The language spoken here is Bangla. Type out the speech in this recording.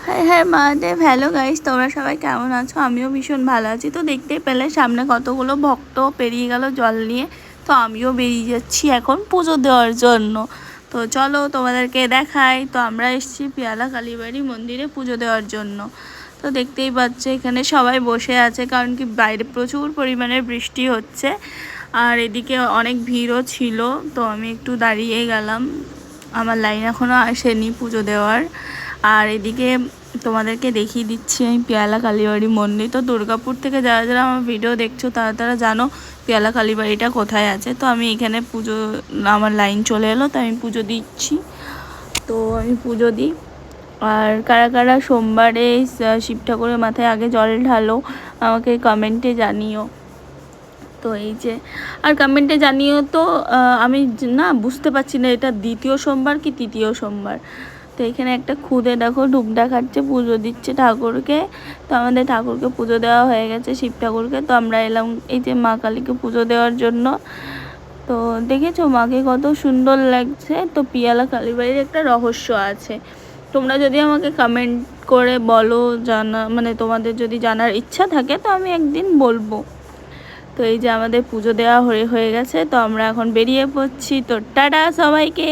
হ্যাঁ হ্যাঁ মহাদেব। হ্যালো গাইস, তোমরা সবাই কেমন আছো? আমিও ভীষণ ভালো আছি। তো দেখতেই পেলে সামনে কতগুলো ভক্ত পেরিয়ে গেল জল নিয়ে। তো আমিও বেরিয়ে যাচ্ছি এখন পুজো দেওয়ার জন্য। তো চলো তোমাদেরকে দেখাই। তো আমরা এসেছি পিয়ালা কালীবাড়ি মন্দিরে পুজো দেওয়ার জন্য। তো দেখতেই পাচ্ছ এখানে সবাই বসে আছে, কারণ কি বাইরে প্রচুর পরিমাণে বৃষ্টি হচ্ছে আর এদিকে অনেক ভিড়ও ছিল। তো আমি একটু দাঁড়িয়ে গেলাম, আমার লাইন এখনও আসেনি পুজো দেওয়ার। আর এদিকে তোমাদেরকে দেখিয়ে দিচ্ছি আমি পিয়ালা কালীবাড়ি মন্দির। তো দুর্গাপুর থেকে যারা যারা আমার ভিডিও দেখছো তারা জানো পিয়ালা কালীবাড়িটা কোথায় আছে। তো আমি এখানে পুজো, আমার লাইন চলে এলো, তো আমি পুজো দিচ্ছি। তো আমি পুজো দিই। আর কারা কারা সোমবারে শিব ঠাকুরের মাথায় আগে জল ঢালো আমাকে কমেন্টে জানিও। তো এই যে, আর কমেন্টে জানিও তো। আমি না বুঝতে পারছি না এটা দ্বিতীয় সোমবার কি তৃতীয় সোমবার। তো এখানে একটা খুদে দেখো ধূপ দেখাচ্ছে, পুজো দিচ্ছে ঠাকুরকে। তো আমাদের ঠাকুরকে পুজো দেওয়া হয়ে গেছে, শিব ঠাকুরকে। তো আমরা এলাম এই যে মা কালীকে পুজো দেওয়ার জন্য। তো দেখেছো মাকে কত সুন্দর লাগছে। তো পিয়ালা কালীবাড়ির একটা রহস্য আছে, তোমরা যদি আমাকে কমেন্ট করে বলো, জানা মানে তোমাদের যদি জানার ইচ্ছা থাকে তো আমি একদিন বলবো। তো এই যে আমাদের পুজো দেওয়া হয়ে গেছে, তো আমরা এখন বেরিয়ে পড়ছি। তো টাটা সবাইকে।